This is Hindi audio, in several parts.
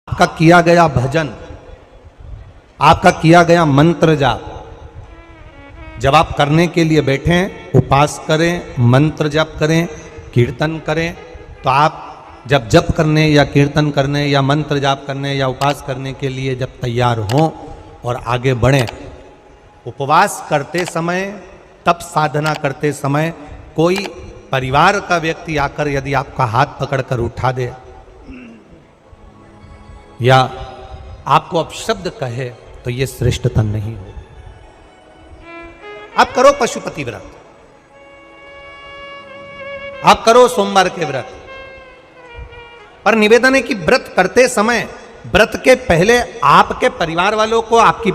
आपका किया गया भजन, आपका किया गया मंत्र जाप, जब आप करने के लिए बैठें, उपास करें, मंत्र जाप करें, कीर्तन करें, तो आप जब जप करने या कीर्तन करने या मंत्र जाप करने या उपास करने के लिए जब तैयार हों और आगे बढ़ें, उपवास करते समय, तप साधना करते समय कोई परिवार का व्यक्ति आकर यदि आपका हाथ पकड़कर उठा दे या आपको अपशब्द कहे तो ये श्रेष्ठतन नहीं हो। आप करो पशुपति व्रत, आप करो सोमवार के व्रत, पर निवेदन है कि व्रत करते समय, व्रत के पहले आपके परिवार वालों को, आपकी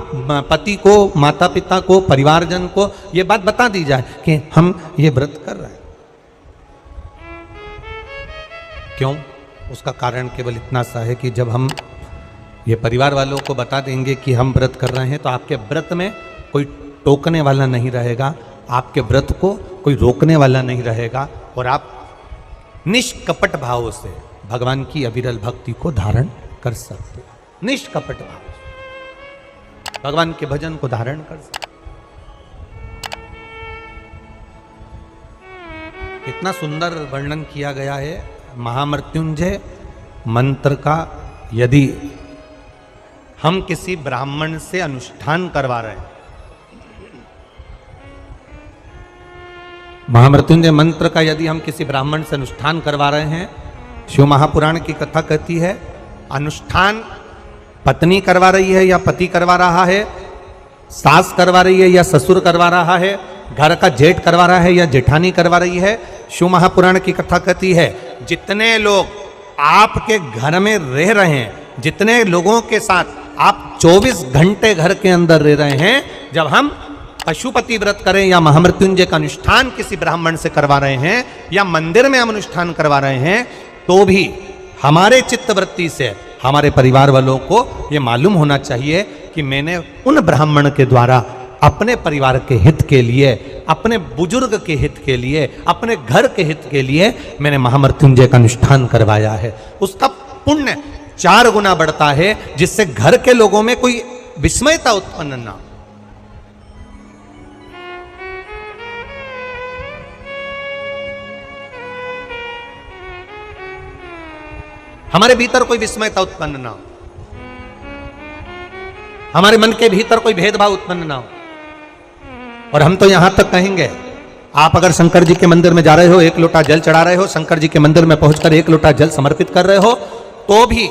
पति को, माता पिता को, परिवारजन को यह बात बता दी जाए कि हम ये व्रत कर रहे हैं। क्यों? उसका कारण केवल इतना सा है कि जब हम ये परिवार वालों को बता देंगे कि हम व्रत कर रहे हैं तो आपके व्रत में कोई टोकने वाला नहीं रहेगा, आपके व्रत को कोई रोकने वाला नहीं रहेगा और आप निष्कपट भाव से भगवान की अविरल भक्ति को धारण कर सकते हो। निष्कपट भाव से भगवान के भजन को धारण कर सकते। इतना सुंदर वर्णन किया गया है महामृत्युंजय मंत्र का। यदि हम किसी ब्राह्मण से अनुष्ठान करवा रहे हैं, महामृत्युंजय मंत्र का यदि हम किसी ब्राह्मण से अनुष्ठान करवा रहे हैं, शिव महापुराण की कथा कहती है अनुष्ठान पत्नी करवा रही है या पति करवा रहा है, सास करवा रही है या ससुर करवा रहा है, घर का जेठ करवा रहा है या जेठानी करवा रही है। शिव महापुराण की कथा कहती है जितने लोग आपके घर में रह रहे हैं, जितने लोगों के साथ आप 24 घंटे घर के अंदर रह रहे हैं, जब हम पशुपति व्रत करें या महामृत्युंजय का अनुष्ठान किसी ब्राह्मण से करवा रहे हैं या मंदिर में हम अनुष्ठान करवा रहे हैं, तो भी हमारे चित्तवृत्ति से हमारे परिवार वालों को ये मालूम होना चाहिए कि मैंने उन ब्राह्मण के द्वारा अपने परिवार के हित के लिए, अपने बुजुर्ग के हित के लिए, अपने घर के हित के लिए मैंने महामृत्युंजय का अनुष्ठान करवाया है। उसका पुण्य 4 गुना बढ़ता है, जिससे घर के लोगों में कोई विस्मयता उत्पन्न ना हो। हमारे भीतर कोई विस्मयता उत्पन्न ना हो, हमारे मन के भीतर कोई भेदभाव उत्पन्न ना हो। और हम तो यहां तक कहेंगे, आप अगर शंकर जी के मंदिर में जा रहे हो, 1 लोटा जल चढ़ा रहे हो, शंकर जी के मंदिर में पहुंचकर 1 लोटा जल समर्पित कर रहे हो, तो भी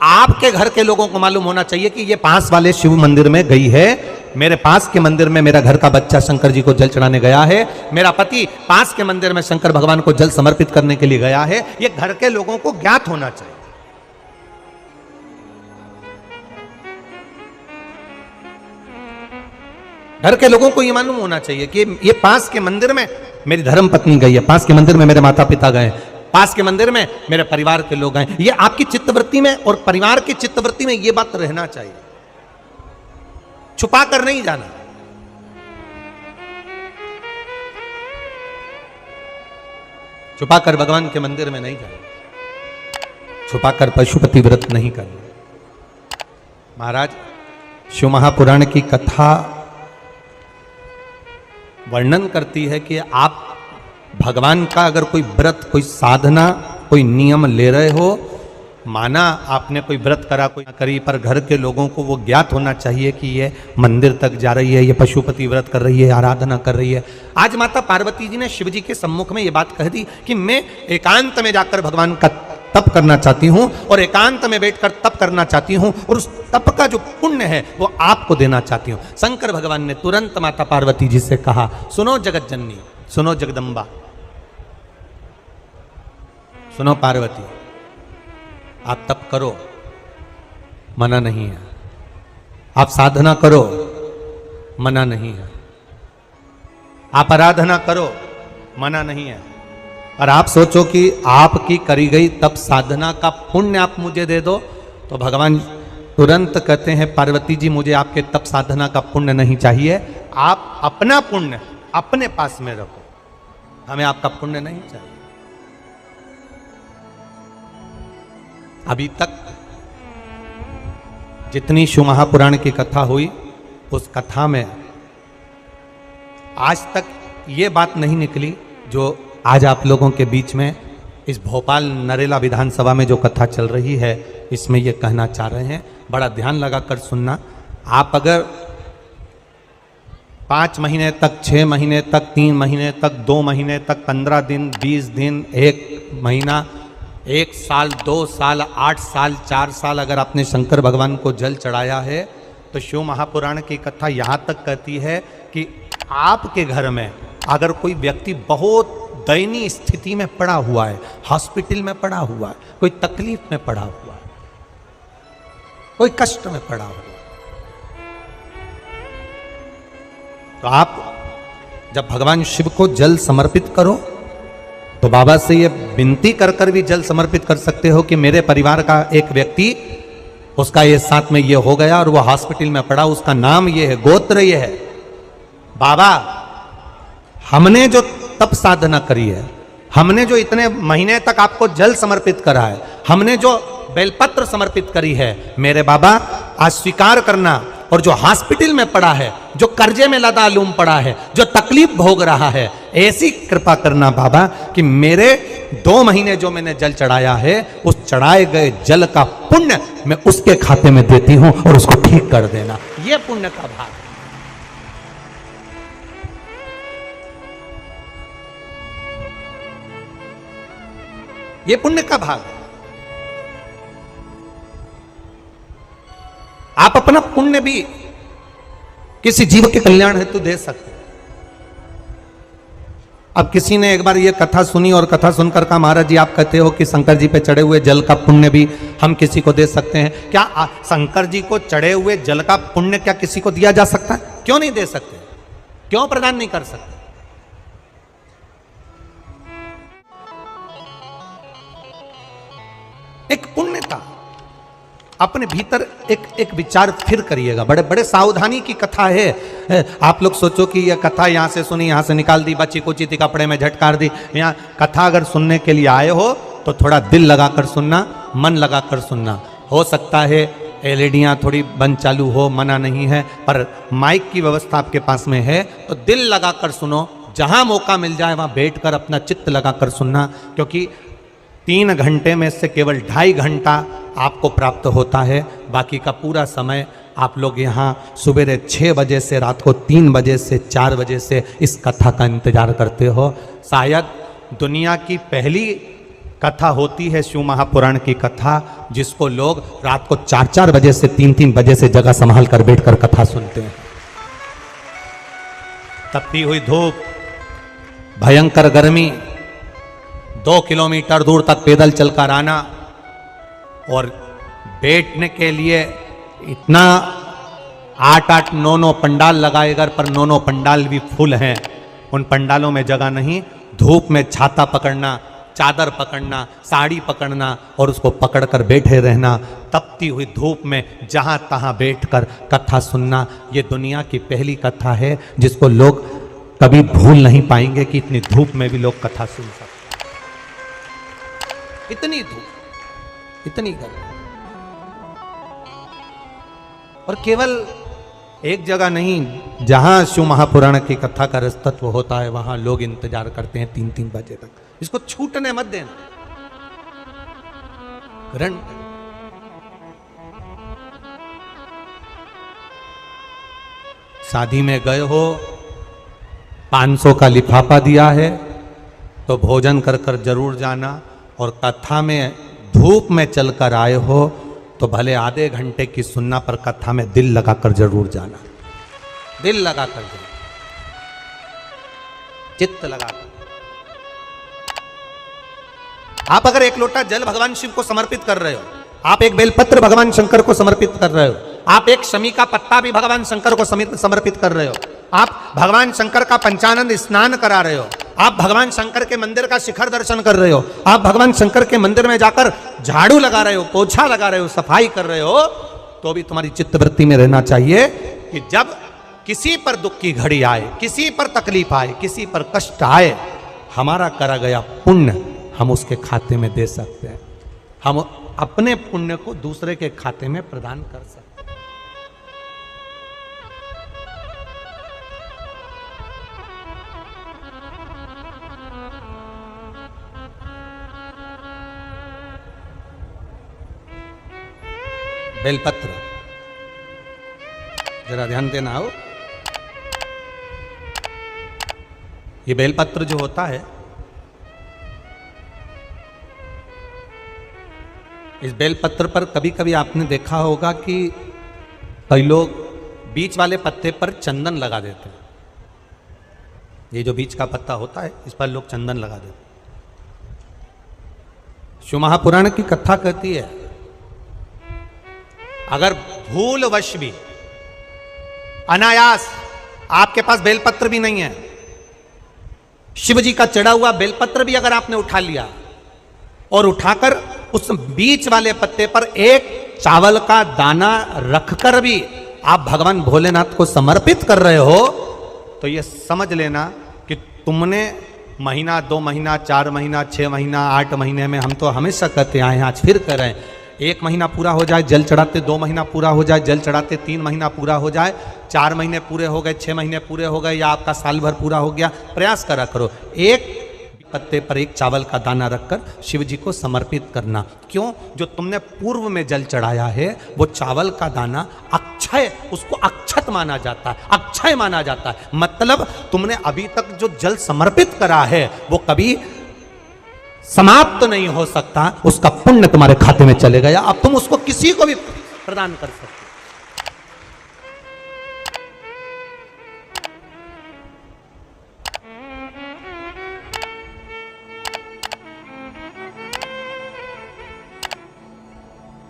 आपके घर के लोगों को मालूम होना चाहिए कि ये पास वाले शिव मंदिर में गई है, मेरे पास के मंदिर में मेरा घर का बच्चा शंकर जी को जल चढ़ाने गया है, मेरा पति पास के मंदिर में शंकर भगवान को जल समर्पित करने के लिए गया है। ये घर के लोगों को ज्ञात होना चाहिए। घर के लोगों को यह मालूम होना चाहिए कि ये पास के मंदिर में मेरी धर्म पत्नी गई है, पास के मंदिर में मेरे माता पिता गए, पास के मंदिर में मेरे परिवार के लोग गए। ये आपकी चित्तवृत्ति में और परिवार की चित्तवृत्ति में ये बात रहना चाहिए, छुपा कर नहीं जाना। छुपा कर भगवान के मंदिर में नहीं जाना, छुपा कर पशुपति व्रत नहीं करना। महाराज, शिव महापुराण की कथा वर्णन करती है कि आप भगवान का अगर कोई व्रत, कोई साधना, कोई नियम ले रहे हो, माना आपने कोई व्रत करा, कोई करी, पर घर के लोगों को वो ज्ञात होना चाहिए कि ये मंदिर तक जा रही है, ये पशुपति व्रत कर रही है, आराधना कर रही है। आज माता पार्वती जी ने शिव जी के सम्मुख में ये बात कह दी कि मैं एकांत में जाकर भगवान का तप करना चाहती हूं और एकांत में बैठकर तप करना चाहती हूं और उस तप का जो पुण्य है वो आपको देना चाहती हूं। शंकर भगवान ने तुरंत माता पार्वती जी से कहा, सुनो जगत जननी, सुनो जगदम्बा, सुनो पार्वती, आप तप करो, मना नहीं है, आप साधना करो, मना नहीं है, आप आराधना करो, मना नहीं है। और आप सोचो कि आपकी करी गई तप साधना का पुण्य आप मुझे दे दो, तो भगवान तुरंत कहते हैं, पार्वती जी मुझे आपके तप साधना का पुण्य नहीं चाहिए, आप अपना पुण्य अपने पास में रखो, हमें आपका पुण्य नहीं चाहिए। अभी तक जितनी शिव महापुराण की कथा हुई, उस कथा में आज तक ये बात नहीं निकली जो आज आप लोगों के बीच में इस भोपाल नरेला विधानसभा में जो कथा चल रही है, इसमें ये कहना चाह रहे हैं। बड़ा ध्यान लगाकर सुनना। आप अगर 5 महीने तक, 6 महीने तक, 3 महीने तक, 2 महीने तक, 15 दिन, 20 दिन, 1 महीना, 1 साल, 2 साल, 8 साल, 4 साल अगर आपने शंकर भगवान को जल चढ़ाया है, तो शिव महापुराण की कथा यहाँ तक कहती है कि आपके घर में अगर कोई व्यक्ति बहुत दयनीय स्थिति में पड़ा हुआ है, हॉस्पिटल में पड़ा हुआ है, कोई तकलीफ में पड़ा हुआ है, कोई कष्ट में पड़ा हुआ है, तो आप जब भगवान शिव को जल समर्पित करो तो बाबा से ये विनती कर कर भी जल समर्पित कर सकते हो कि मेरे परिवार का एक व्यक्ति, उसका ये साथ में ये हो गया और वो हॉस्पिटल में पड़ा, उसका नाम ये है, गोत्र ये है। बाबा, हमने जो तप साधना करी है, हमने जो इतने महीने तक आपको जल समर्पित करा है, हमने जो बेलपत्र समर्पित करी है, मेरे बाबा आज स्वीकार करना। और जो हॉस्पिटल में पड़ा है, जो कर्जे में लदालूम पड़ा है, जो तकलीफ भोग रहा है, ऐसी कृपा करना बाबा कि मेरे 2 महीने जो मैंने जल चढ़ाया है, उस चढ़ाए गए जल का पुण्य मैं उसके खाते में देती हूं और उसको ठीक कर देना। यह पुण्य का भाग है। ये पुण्य का भाग है। आप अपना पुण्य भी किसी जीव के कल्याण हेतु दे सकते हैं। अब किसी ने एक बार ये कथा सुनी और कथा सुनकर कहा, महाराज जी आप कहते हो कि शंकर जी पे चढ़े हुए जल का पुण्य भी हम किसी को दे सकते हैं क्या? शंकर जी को चढ़े हुए जल का पुण्य क्या किसी को दिया जा सकता है? क्यों नहीं दे सकते? क्यों प्रदान नहीं कर सकते? एक पुण्यता अपने भीतर एक विचार फिर करिएगा। बड़े बड़े सावधानी की कथा है। आप लोग सोचो कि यह कथा यहाँ से सुनी, यहाँ से निकाल दी, बच्ची कुची थी कपड़े में झटकार दी। यहाँ कथा अगर सुनने के लिए आए हो तो थोड़ा दिल लगाकर सुनना, मन लगाकर सुनना। हो सकता है एलईडियाँ थोड़ी बंद चालू हो, मना नहीं है, पर माइक की व्यवस्था आपके पास में है तो दिल लगाकर सुनो। जहाँ मौका मिल जाए वहाँ बैठकर अपना चित्त लगाकर सुनना, क्योंकि 3 घंटे में से केवल 2.5 घंटा आपको प्राप्त होता है। बाकी का पूरा समय आप लोग यहाँ सुबह 6 बजे से रात को 3 बजे से 4 बजे से इस कथा का इंतजार करते हो। शायद दुनिया की पहली कथा होती है शिव महापुराण की कथा, जिसको लोग रात को 4-4 बजे से 3-3 बजे से जगह संभाल कर बैठकर कथा सुनते हैं। तपती हुई धूप, भयंकर गर्मी, 2 किलोमीटर दूर तक पैदल चलकर आना और बैठने के लिए इतना 8-8, 9-9 पंडाल लगाए घर पर, 9-9 पंडाल भी फुल हैं। उन पंडालों में जगह नहीं। धूप में छाता पकड़ना, चादर पकड़ना, साड़ी पकड़ना और उसको पकड़कर बैठे रहना। तपती हुई धूप में जहाँ तहाँ बैठकर कथा सुनना, ये दुनिया की पहली कथा है जिसको लोग कभी भूल नहीं पाएंगे कि इतनी धूप में भी लोग कथा सुन सकते। इतनी धूप, इतनी गर्मी, और केवल एक जगह नहीं, जहां शिव महापुराण की कथा का रसतत्व होता है वहां लोग इंतजार करते हैं 3-3 बजे तक। इसको छूटने मत देना। ग्रहण शादी में गए हो, 500 का लिफाफा दिया है तो भोजन कर कर जरूर जाना। और कथा में धूप में चलकर आए हो तो भले आधे घंटे की सुनना, पर कथा में दिल लगाकर जरूर जाना। दिल लगाकर जाना, चित्त लगाकर। आप अगर 1 लोटा जल भगवान शिव को समर्पित कर रहे हो, आप एक बेलपत्र भगवान शंकर को समर्पित कर रहे हो, आप एक शमी का पत्ता भी भगवान शंकर को समर्पित कर रहे हो, आप भगवान शंकर का पंचानंद स्नान करा रहे हो, आप भगवान शंकर के मंदिर का शिखर दर्शन कर रहे हो, आप भगवान शंकर के मंदिर में जाकर झाड़ू लगा रहे हो, पोछा लगा रहे हो, सफाई कर रहे हो, तो भी तुम्हारी चित्तवृत्ति में रहना चाहिए कि जब किसी पर दुख की घड़ी आए, किसी पर तकलीफ आए, किसी पर कष्ट आए, हमारा करा गया पुण्य हम उसके खाते में दे सकते हैं। हम अपने पुण्य को दूसरे के खाते में प्रदान कर सकते हैं। बेलपत्र, जरा ध्यान देना हो। ये बेलपत्र जो होता है, इस बेलपत्र पर कभी कभी आपने देखा होगा कि कई लोग बीच वाले पत्ते पर चंदन लगा देते हैं। ये जो बीच का पत्ता होता है, इस पर लोग चंदन लगा देते हैं। शिव महापुराण की कथा कहती है, अगर भूलवश भी अनायास आपके पास बेलपत्र भी नहीं है, शिव जी का चढ़ा हुआ बेलपत्र भी अगर आपने उठा लिया और उठाकर उस बीच वाले पत्ते पर एक चावल का दाना रखकर भी आप भगवान भोलेनाथ को समर्पित कर रहे हो, तो ये समझ लेना कि तुमने महीना, 2 महीना, 4 महीना, 6 महीना, 8 महीने में, हम तो हमेशा कहते आए हैं, आज फिर कह रहे हैं, 1 महीना पूरा हो जाए जल चढ़ाते, 2 महीना पूरा हो जाए जल चढ़ाते, 3 महीना पूरा हो जाए, 4 महीने पूरे हो गए, 6 महीने पूरे हो गए, या आपका साल भर पूरा हो गया, प्रयास करा करो एक पत्ते पर एक चावल का दाना रखकर शिव जी को समर्पित करना। क्यों? जो तुमने पूर्व में जल चढ़ाया है वो चावल का दाना अक्षय, उसको अक्षत माना जाता है, अक्षय माना जाता है। मतलब तुमने अभी तक जो जल समर्पित करा है वो कभी समाप्त नहीं हो सकता, उसका पुण्य तुम्हारे खाते में चले गया, अब तुम उसको किसी को भी प्रदान कर सकते।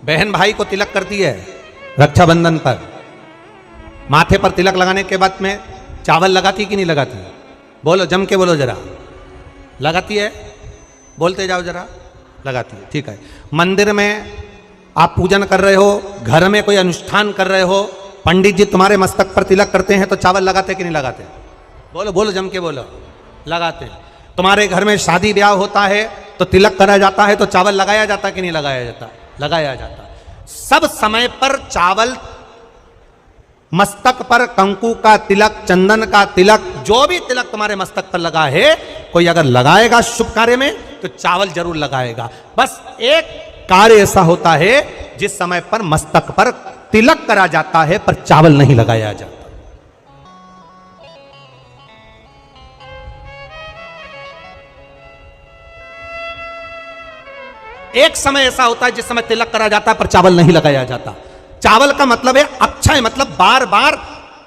बहन भाई को तिलक करती है रक्षाबंधन पर, माथे पर तिलक लगाने के बाद में चावल लगाती कि नहीं लगाती? बोलो, जम के बोलो जरा। लगाती है? बोलते जाओ जरा। लगाती है, ठीक है। मंदिर में आप पूजन कर रहे हो, घर में कोई अनुष्ठान कर रहे हो, पंडित जी तुम्हारे मस्तक पर तिलक करते हैं तो चावल लगाते कि नहीं लगाते? बोलो बोलो, जम के बोलो। लगाते हैं। तुम्हारे घर में शादी ब्याह होता है तो तिलक करा जाता है तो चावल लगाया जाता कि नहीं लगाया जाता? लगाया जाता। सब समय पर चावल, मस्तक पर कंकु का तिलक, चंदन का तिलक, जो भी तिलक तुम्हारे मस्तक पर लगा है, कोई अगर लगाएगा शुभ कार्य में तो चावल जरूर लगाएगा। बस एक कार्य ऐसा होता है जिस समय पर मस्तक पर तिलक करा जाता है पर चावल नहीं लगाया जाता। एक समय ऐसा होता है जिस समय तिलक करा जाता है पर चावल नहीं लगाया जाता। चावल का मतलब है अक्षय, मतलब बार बार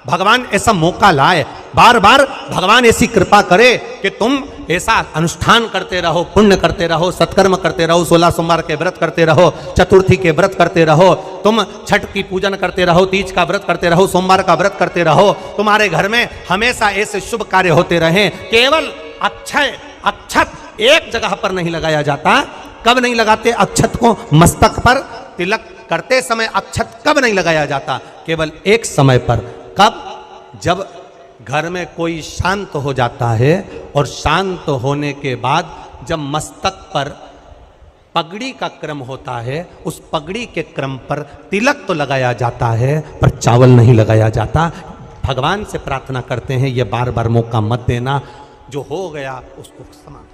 भगवान ऐसा मौका लाए, बार बार भगवान ऐसी कृपा करे कि तुम ऐसा अनुष्ठान करते रहो, पुण्य करते रहो, सत्कर्म करते रहो, 16 सोमवार के व्रत करते रहो, चतुर्थी के व्रत करते रहो, तुम छठ की पूजन करते रहो, तीज का व्रत करते रहो, सोमवार का व्रत करते रहो, तुम्हारे घर में हमेशा ऐसे शुभ कार्य होते रहे। केवल अक्षय, अक्षत एक जगह पर नहीं लगाया जाता। कब नहीं लगाते अक्षत को? मस्तक पर तिलक करते समय अक्षत कब नहीं लगाया जाता? केवल एक समय पर। कब? जब घर में कोई शांत हो जाता है और शांत होने के बाद जब मस्तक पर पगड़ी का क्रम होता है, उस पगड़ी के क्रम पर तिलक तो लगाया जाता है पर चावल नहीं लगाया जाता। भगवान से प्रार्थना करते हैं ये बार बार मौका मत देना, जो हो गया उसको समाप्त,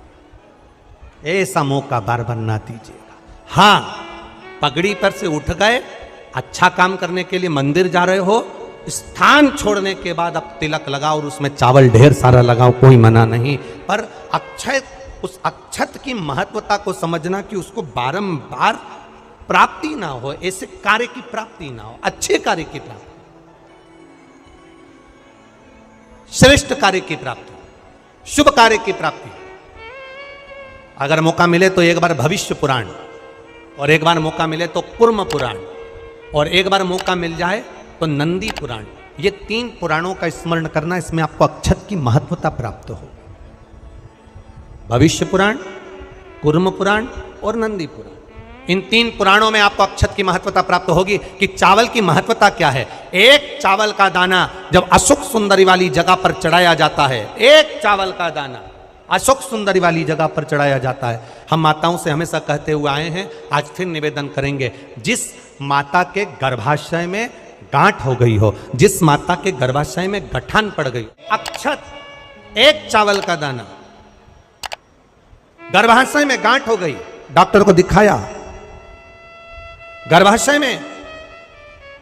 ऐसा मौका बार बार ना दीजिएगा। हाँ, पगड़ी पर से उठ गए, अच्छा काम करने के लिए मंदिर जा रहे हो, स्थान छोड़ने के बाद अब तिलक लगाओ और उसमें चावल ढेर सारा लगाओ, कोई मना नहीं। पर अक्षय, उस अक्षत की महत्वता को समझना कि उसको बारंबार प्राप्ति ना हो, ऐसे कार्य की प्राप्ति ना हो, अच्छे कार्य की प्राप्ति, श्रेष्ठ कार्य की प्राप्ति, शुभ कार्य की प्राप्ति। अगर मौका मिले तो एक बार भविष्य पुराण, और एक बार मौका मिले तो कुर्म पुराण, और एक बार मौका मिल जाए तो नंदी पुराण, ये 3 पुराणों का स्मरण करना, इसमें आपको अक्षत की महत्वता प्राप्त हो। भविष्य पुराण, कुर्म पुराण और नंदी पुराण, इन 3 पुराणों में आपको अक्षत की महत्वता प्राप्त होगी कि चावल की महत्वता क्या है। एक चावल का दाना जब अशोक सुंदरी वाली जगह पर चढ़ाया जाता है, एक चावल का दाना अशोक सुंदरी वाली जगह पर चढ़ाया जाता है। हम माताओं से हमेशा कहते हुए आए हैं, आज फिर निवेदन करेंगे, जिस माता के गर्भाशय में गांठ हो गई हो, जिस माता के गर्भाशय में गठान पड़ गई, अक्षत, एक चावल का दाना, गर्भाशय में गांठ हो गई, डॉक्टर को दिखाया, गर्भाशय में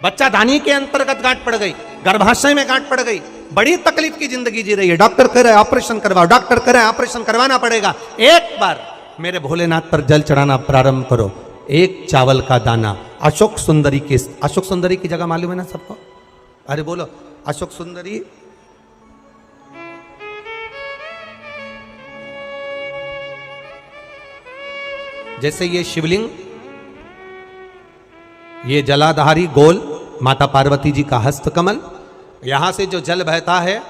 बच्चा दानी के अंतर्गत गांठ पड़ गई, गर्भाशय में गांठ पड़ गई, बड़ी तकलीफ की जिंदगी जी रही है, डॉक्टर कह रहे ऑपरेशन करवाओ, डॉक्टर कह रहे ऑपरेशन करवाना पड़ेगा। एक बार मेरे भोलेनाथ पर जल चढ़ाना प्रारंभ करो, एक चावल का दाना। अशोक सुंदरी की, अशोक सुंदरी की जगह मालूम है ना सबको? अरे बोलो, अशोक सुंदरी जैसे ये शिवलिंग, ये जलाधारी गोल माता पार्वती जी का हस्तकमल, यहां से जो जल बहता है,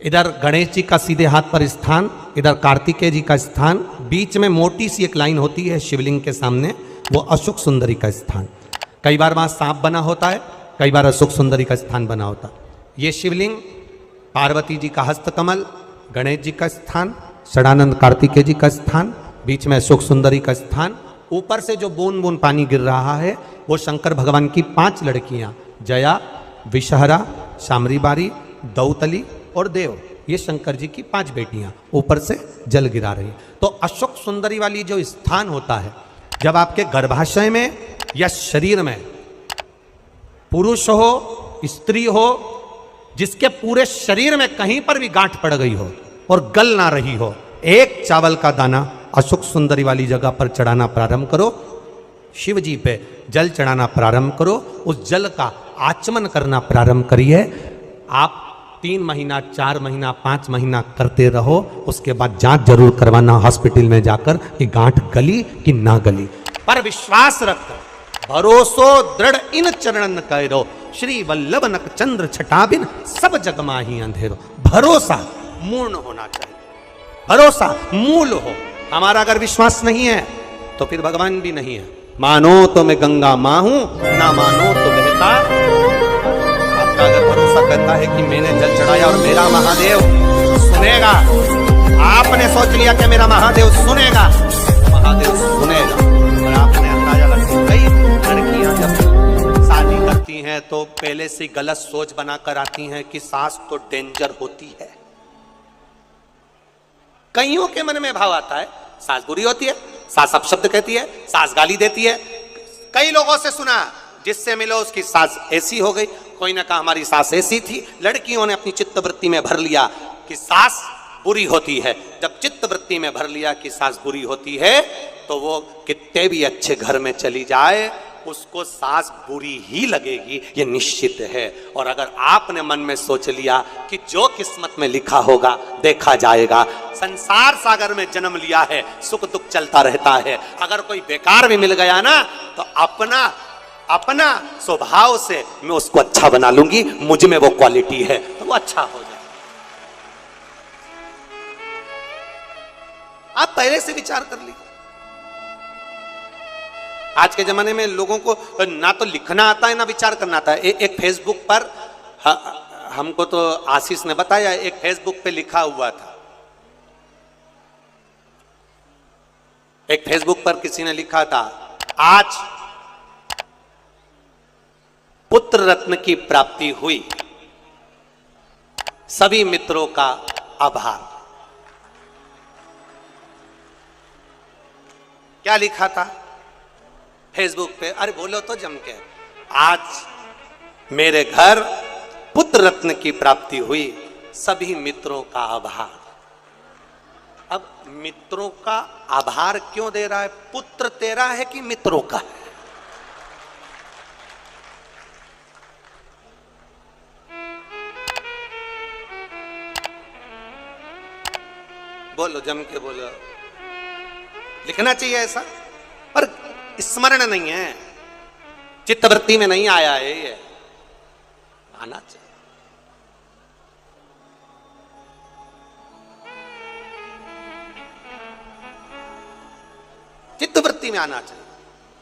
इधर गणेश जी का सीधे हाथ पर स्थान, इधर कार्तिकेय जी का स्थान, बीच में मोटी सी एक लाइन होती है शिवलिंग के सामने, वो अशोक सुंदरी का स्थान। कई बार वहां सांप बना होता है, कई बार अशोक सुंदरी का स्थान बना होता है। ये शिवलिंग, पार्वती जी का हस्तकमल, गणेश जी का स्थान, षडानंद कार्तिकेय जी का स्थान, बीच में अशोक सुंदरी का स्थान। ऊपर से जो बूंद बूंद पानी गिर रहा है वो शंकर भगवान की 5 लड़कियां, जया, विषहरा, शामरीबारी, दौतली और देव, ये शंकर जी की 5 बेटियां ऊपर से जल गिरा रही। तो अशोक सुंदरी वाली जो स्थान होता है, जब आपके गर्भाशय में या शरीर में पुरुष हो, स्त्री हो, जिसके पूरे शरीर में कहीं पर भी गांठ पड़ गई हो और गल ना रही हो, एक चावल का दाना अशोक सुंदरी वाली जगह पर चढ़ाना प्रारंभ करो, शिव जी पे जल चढ़ाना प्रारंभ करो, उस जल का आचमन करना प्रारंभ करिए। आप 3 महीना, 4 महीना, 5 महीना करते रहो, उसके बाद जांच जरूर करवाना हॉस्पिटल में जाकर कि गांठ गली कि ना गली। पर विश्वास रख, भरोसो दृढ़ इन चरणन करो, श्री वल्लभ नक चंद्र छटाबिन सब जग माही अंधेरो। भरोसा मूर्ण होना चाहिए, भरोसा मूल हो। हमारा अगर विश्वास नहीं है तो फिर भगवान भी नहीं है। मानो तो मैं गंगा मां हूं, ना मानो तो बहता। आपका अगर भरोसा करता है कि मैंने जल चढ़ाया और मेरा महादेव सुनेगा, आपने सोच लिया कि मेरा महादेव सुनेगा, महादेव सुनेगा। और आपने अंदाजा लगा, कई लड़कियां जब शादी करती हैं तो पहले से गलत सोच बनाकर आती हैं कि सास तो डेंजर होती है। कईयों के मन में भाव आता है सास बुरी होती है, सास अपशब्द कहती है, सास गाली देती है। कई लोगों से सुना, जिससे मिलो उसकी सास ऐसी हो गई, कोई ने कहा हमारी सास ऐसी थी। लड़कियों ने अपनी चित्तवृत्ति में भर लिया कि सास बुरी होती है। जब चित्तवृत्ति में भर लिया कि सास बुरी होती है, तो वो कितने भी अच्छे घर में चली जाए, उसको सास बुरी ही लगेगी, ये निश्चित है। और अगर आपने मन में सोच लिया कि जो किस्मत में लिखा होगा देखा जाएगा, संसार सागर में जन्म लिया है, सुख दुख चलता रहता है। अगर कोई बेकार भी मिल गया ना, तो अपना स्वभाव से मैं उसको अच्छा बना लूंगी, मुझ में वो क्वालिटी है, तो वो अच्छा हो जाए। आप पहले से विचार कर लीजिए। आज के जमाने में लोगों को ना तो लिखना आता है ना विचार करना आता है। एक फेसबुक पर हमको तो आशीष ने बताया, एक फेसबुक पे लिखा हुआ था, एक फेसबुक पर किसी ने लिखा था, आज पुत्र रत्न की प्राप्ति हुई, सभी मित्रों का आभार। क्या लिखा था फेसबुक पे? अरे बोलो तो जम के, आज मेरे घर पुत्र रत्न की प्राप्ति हुई, सभी मित्रों का आभार। अब मित्रों का आभार क्यों दे रहा है? पुत्र तेरा है कि मित्रों का है? बोलो, जम के बोलो। लिखना चाहिए ऐसा, पर स्मरण नहीं है, चित्तवृत्ति में नहीं आया है, ये आना चाहिए। चित्तवृत्ति में आना चाहिए।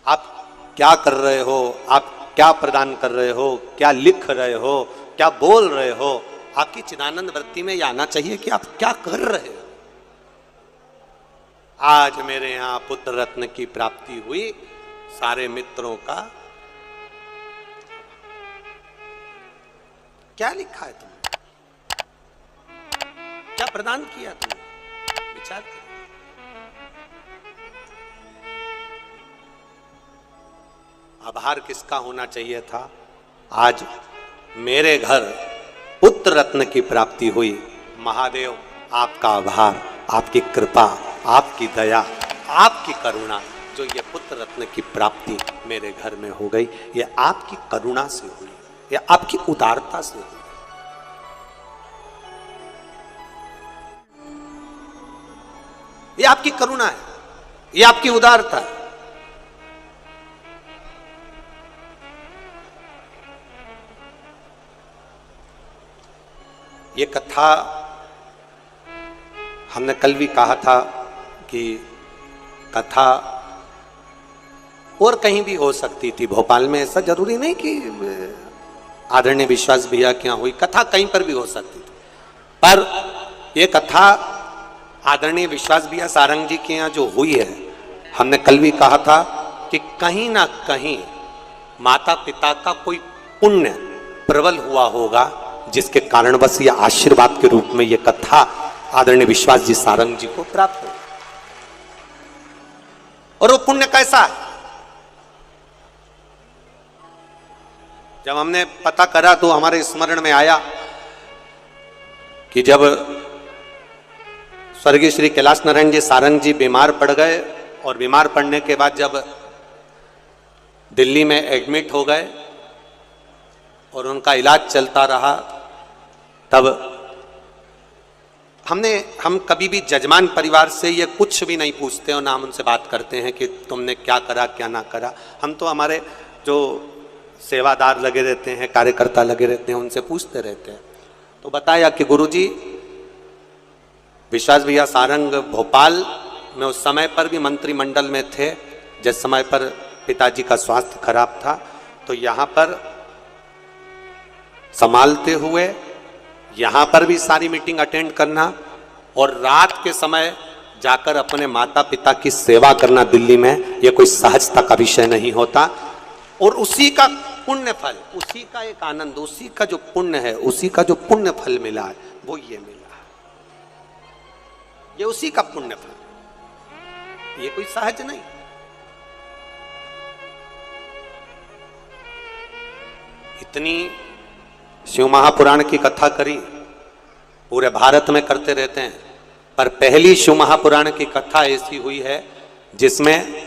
आप क्या कर रहे हो, आप क्या प्रदान कर रहे हो, क्या लिख रहे हो, क्या बोल रहे हो, आपकी चिदानंद वृत्ति में यह आना चाहिए कि आप क्या कर रहे हो। आज मेरे यहां पुत्र रत्न की प्राप्ति हुई, सारे मित्रों का। क्या लिखा है तुमने, क्या प्रदान किया तुमने, विचार करो। आभार किसका होना चाहिए था? आज मेरे घर पुत्र रत्न की प्राप्ति हुई। महादेव आपका आभार, आपकी कृपा, आपकी दया, आपकी करुणा, जो ये पुत्र रत्न की प्राप्ति मेरे घर में हो गई, ये आपकी करुणा से हुई, ये आपकी उदारता से हुई। ये आपकी करुणा है, ये आपकी उदारता है। ये कथा हमने कल भी कहा था कि कथा और कहीं भी हो सकती थी, भोपाल में ऐसा जरूरी नहीं कि आदरणीय विश्वास भैया के यहाँ हुई, कथा कहीं पर भी हो सकती थी। पर ये कथा आदरणीय विश्वास भैया सारंग जी के यहाँ जो हुई है, हमने कल भी कहा था कि कहीं ना कहीं माता पिता का कोई पुण्य प्रबल हुआ होगा, जिसके कारण बस ये आशीर्वाद के रूप में ये कथा आदरणीय विश्वास जी सारंग जी को प्राप्त हो। और वो पुण्य कैसा है? जब हमने पता करा तो हमारे स्मरण में आया कि जब स्वर्गीय श्री कैलाश नारायण जी सारंग जी बीमार पड़ गए, और बीमार पड़ने के बाद जब दिल्ली में एडमिट हो गए और उनका इलाज चलता रहा, तब हम कभी भी जजमान परिवार से ये कुछ भी नहीं पूछते और ना हम उनसे बात करते हैं कि तुमने क्या करा क्या ना करा। हम तो हमारे जो सेवादार लगे रहते हैं, कार्यकर्ता लगे रहते हैं, उनसे पूछते रहते हैं। तो बताया कि गुरुजी विश्वास भैया सारंग भोपाल में उस समय पर भी मंत्रिमंडल में थे, जिस समय पर पिताजी का स्वास्थ्य खराब था, तो यहाँ पर संभालते हुए यहाँ पर भी सारी मीटिंग अटेंड करना और रात के समय जाकर अपने माता पिता की सेवा करना दिल्ली में, ये कोई सहजता का विषय नहीं होता। और उसी का पुण्य फल, उसी का एक आनंद, उसी का जो पुण्य है, उसी का जो पुण्य फल मिला है, वो ये मिला है, ये उसी का पुण्य फल, ये कोई सहज नहीं। इतनी शिव महापुराण की कथा करी, पूरे भारत में करते रहते हैं, पर पहली शिव महापुराण की कथा ऐसी हुई है जिसमें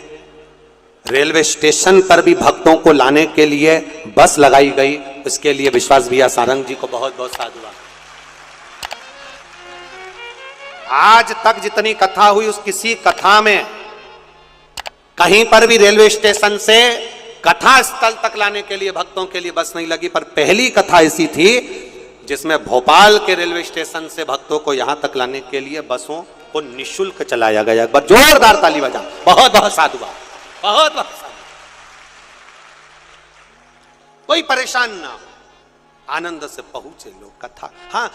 रेलवे स्टेशन पर भी भक्तों को लाने के लिए बस लगाई गई। इसके लिए विश्वास भैया सारंग जी को बहुत बहुत साधुवाद। आज तक जितनी कथा हुई, उस किसी कथा में कहीं पर भी रेलवे स्टेशन से कथा स्थल तक लाने के लिए भक्तों के लिए बस नहीं लगी, पर पहली कथा ऐसी थी जिसमें भोपाल के रेलवे स्टेशन से भक्तों को यहां तक लाने के लिए बसों को निःशुल्क चलाया गया। एक बार जोरदार ताली बजा, बहुत बहुत साधुवाद, बहुत बहुत साधुवाद। कोई परेशान ना हो, आनंद से पहुंचे लोग कथा। हाँ